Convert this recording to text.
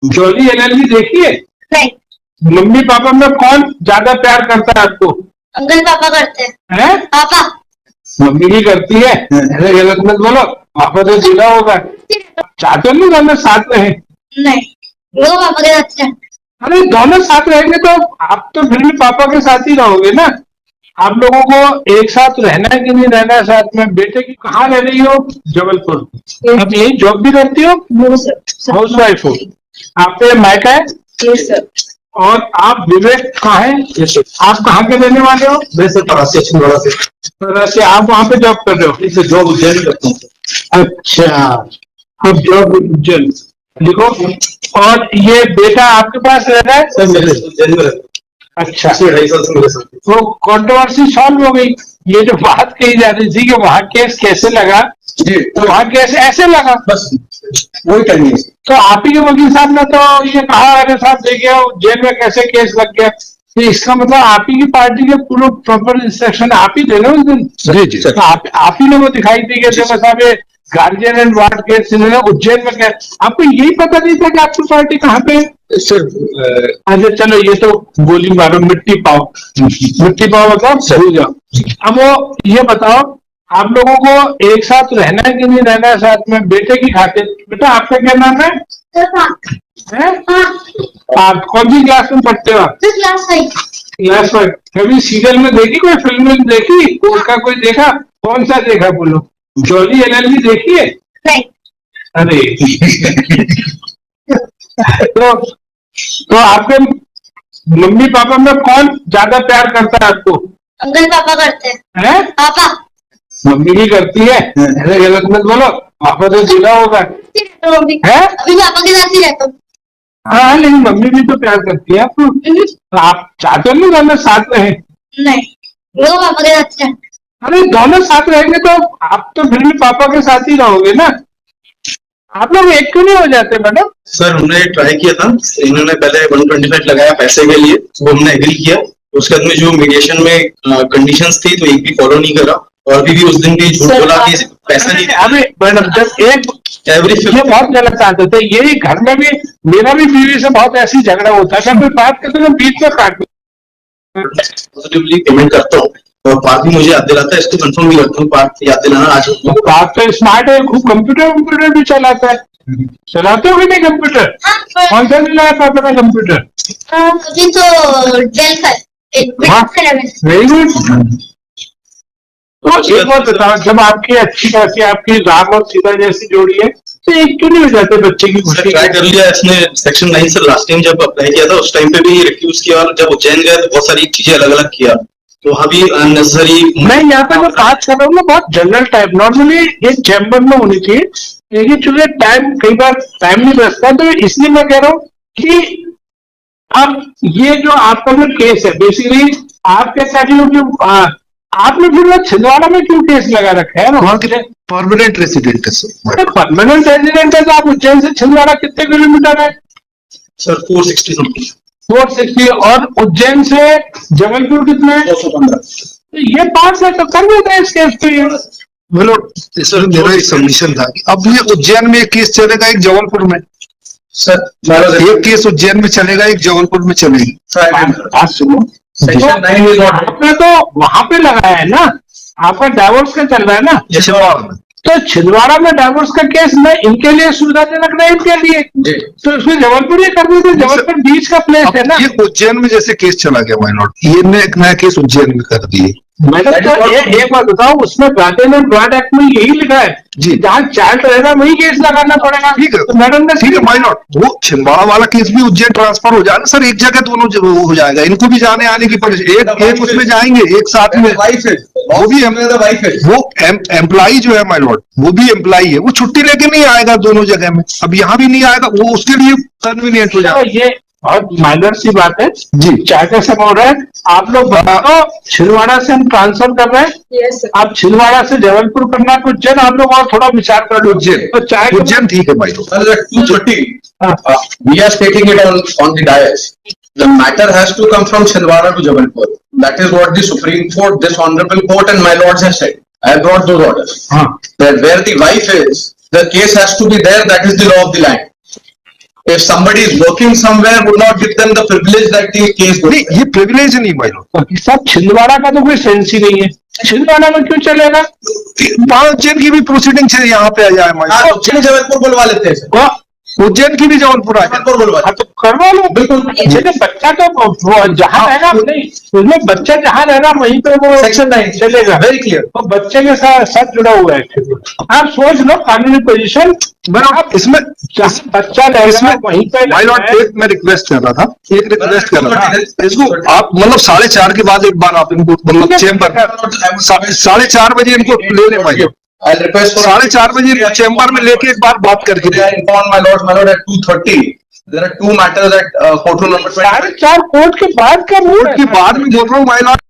Jolly LLB देखिए। नहीं। Mummy papa में कौन ज्यादा प्यार करता है आपको? अंकल पापा करते हैं? पापा। मम्मी भी करती है, ऐसे गलत मत बोलो। पापा तो जीना होगा। चाहते नहीं दोनों साथ में है? नहीं, वो पापा के साथ हैं। अरे दोनों साथ रहेंगे तो आप तो फिर भी पापा के साथ ही रहोगे ना। आप लोगों को एक साथ रहना है कि नहीं रहना है साथ में? बेटे की कहाँ रह रही हो? जबलपुर। अब यही जॉब भी करती हो? हाउस वाइफ हो। आपके मायका है? और आप विवेक कहाँ है? आप कहाँ के रहने वाले हो? वैसे तरासी छिंदवाड़ा से। तरासी। आप वहाँ पे जॉब कर रहे हो? इसे जॉब उज्जैन करता हूँ। अच्छा, अब जॉब उज्जैन लिखो। और ये बेटा आपके पास रह रहा है? सर मेरे उज्जैन में अच्छा, 2.5 साल से मेरे साथ। तो कंट्रोवर्सी सॉल्व हो गई। ये जो बात कही जा रही थी कि वहाँ केस कैसे लगा, जी, तो वहाँ केस ऐसे लगा, बस वही टाइम है। तो आप ही के वकील साहब ने तो ये कहा, अरे साहब देखिए जेल में कैसे केस लग गया। तो इसका मतलब आप ही की पार्टी के पूरे प्रॉपर इंस्ट्रक्शन आप ही थे ना उस दिन? जी जी तो आप ही ने वो दिखाई दी कि देखो साहब ये गार्जियन एंड वार्ड केस इन्होंने उज्जैन में क्या, आपको यही पता नहीं था कि आपकी पार्टी कहाँ पे है? सर अच्छा चलो, ये तो गोली मारो मिट्टी पाओ। मिट्टी पाओ मतलब सही जाओ। अब वो ये बताओ, आप लोगों को एक साथ रहना है कि नहीं रहना है साथ में? बेटे की खातिर। बेटा आपका क्या नाम है? आप कौन सी क्लास में पढ़ते हो? क्लास 5। कभी सीरियल में देखी, कोई फिल्म में देखी, उसका कोई देखा? कौन सा देखा बोलो? जॉली एलएलबी देखी है? नहीं। अरे तो आपके मम्मी पापा में कौन ज्यादा प्यार करता है आपको? अंकल पापा करते हैं? पापा। मम्मी भी करती है, ऐसे गलत मत बोलो। पापा तो जीना होगा। अभी पापा के साथ ही रहता हूँ। हाँ, लेकिन मम्मी भी तो प्यार करती है आपको। तो आप चाहते नहीं दोनों साथ में है? नहीं, वो पापा के साथ हैं। अरे दोनों साथ रहेंगे तो आप तो फिर भी पापा के साथ ही रहोगे ना। आप लोग एक क्यों नहीं हो जाते मैडम? सर हमने ट्राई किया था, इन्होंने पहले 125 लगाया पैसे के लिए, वो हमने एग्री किया। उसके बाद में जो मीडिएशन में कंडीशंस थी तो एक भी फॉलो नहीं करा, और अभी भी उस दिन भी झूठ बोला कि पैसा नहीं। अभी मैडम जब एक ये बहुत गलत आदत है, यही घर में भी मेरा भी बीवी से बहुत ऐसी झगड़ा होता है, कोई बात करते तो बीच में काट पॉजिटिवली पेमेंट करता हूँ, और पार्ट भी मुझे याद दिलाता है, इसको कंफर्म भी करता हूँ, पार्ट याद दिलाना आज। बात तो स्मार्ट है, खूब कंप्यूटर भी चलाता है। चलाते हो कि नहीं कंप्यूटर? कौन सा मिला है पापा का कंप्यूटर? अभी तो डेल का वेरी गुड। तो एक बात बताओ, जब आपकी अच्छी खासी आपकी राम और सीता जैसी जोड़ी है, तो एक क्यों नहीं हो जाते बच्चे की खुशी? ट्राई कर लिया इसने सेक्शन 9 से लास्ट टाइम जब अप्लाई किया था, उस टाइम पे भी रिफ्यूज किया, और जब उज्जैन गया तो बहुत सारी चीजें अलग अलग किया, तो वहाँ भी अननेसेसरी। मैं यहाँ पे जो बात कर रहा हूँ ना, बहुत जनरल टाइप, नॉर्मली एक चैम्बर में होनी चाहिए, लेकिन चूंकि टाइम कई बार टाइम नहीं बचता, तो इसलिए मैं कह रहा हूँ कि अब ये जो आपका जो केस है, बेसिकली आप क्या चाहते हो कि आपने फिर वो छिंदवाड़ा में क्यों केस लगा रखा है? वहाँ के परमानेंट रेसिडेंट है सर। परमानेंट रेजिडेंट है तो आप उज्जैन से छिंदवाड़ा कितने किलोमीटर है? Sir 460 something. 460। और उज्जैन से जबलपुर कितना है? 215। तो ये 5 है तो कर देते हैं इस केस पे। बोलो सर, मेरा एक सबमिशन था, अब ये उज्जैन में एक केस चलेगा, एक जबलपुर में। सर एक केस उज्जैन में चलेगा, एक जबलपुर में चलेगी। बात सुनो, आपने तो वहां पे लगाया है ना, आपका डाइवोर्स का चल रहा है ना? तो छिंदवाड़ा में डाइवोर्स का केस मैं इनके लिए सुविधाजनक नहीं, इनके लिए तो इसमें जबलपुर ही कर देते। जबलपुर बीच का प्लेस है ना। ये उज्जैन में जैसे केस चला गया माइनॉर, ये एक नया केस उज्जैन में कर दिए। मैडम तो एक बात बताओ, उसमें गार्डियन एंड वार्ड एक्ट में यही लिखा है जी, जहाँ चाइल्ड रहेगा वही केस लगाना पड़ेगा। ठीक है, तो मैडम ने ठीक है माइनॉर, वो छिंदवाड़ा वाला केस भी उज्जैन ट्रांसफर हो जाएगा सर, एक जगह दोनों हो जाएगा, इनको भी जाने आने की परेशानी, एक उसमें जाएंगे एक साथ में। वो भी वो एम्प्लॉई जो है माइनॉर, वो भी एम्प्लॉई है, वो छुट्टी लेके नहीं आएगा दोनों जगह में, अब यहाँ भी नहीं आएगा, वो उसके लिए कन्वीनियंट हो जाएगा। ये बहुत माइनर सी बात है जी। चाय का समय हो रहा है, आप लोग बताओ, छिंदवाड़ा से हम ट्रांसफर कर रहे हैं। Yes sir. आप छिंदवाड़ा से जबलपुर करना तो उज्जैन, आप लोग और थोड़ा विचार कर लो। उज्जैन तो चाय उज्जैन ठीक है भाई। 230. We are stating it on the dais. The matter has to come from Chhindwara to Jabalpur. That is what the Supreme Court, this honorable court and my lords have said. I have brought those orders. That where the wife is, the case has to be there. That is the law of the land. If somebody is working somewhere, would not give them the privilege that the case goes. नहीं, ये privilege नहीं भाई लोग। सब छिंदवाड़ा का तो कोई sense ही नहीं है, छिंदवाड़ा में क्यों चलेगा? वहाँ उज्जैन की भी प्रोसीडिंग है, यहाँ पे आ जाए हाँ, तो चलिए जबलपुर बुलवा लेते हैं सर। उज्जैन की भी जबलपुर आ जाए। जबलपुर बुलवा हाँ तो करवा लो, बिल्कुल। जैसे बच्चा तो जहाँ रहेगा नहीं, उसमें बच्चा जहाँ रहेगा वहीं पे वो सेक्शन 9 चलेगा, वेरी क्लियर। वो बच्चे के साथ जुड़ा हुआ है। आप सोच लो कानूनी पोजीशन, आप इसमें जहाँ बच्चा रहेगा वहीं पे माय लॉर्ड, एक मैं रिक्वेस्ट कर रहा था, एक रिक्वेस्ट कर रहा था, इसको आप मतलब 4:30 के बाद एक बार आप इनको मतलब चेम्बर 4:30 बजे इनको ले ले भाई, I'll request for 4:30 बजे चेम्बर में लेके एक बार बात करके They are informed, my lord, at 2:30. There are two matters at courtroom number 20. 4:30 court के बाद का मूड के बाद में बोल रहा हूँ माय लॉर्ड,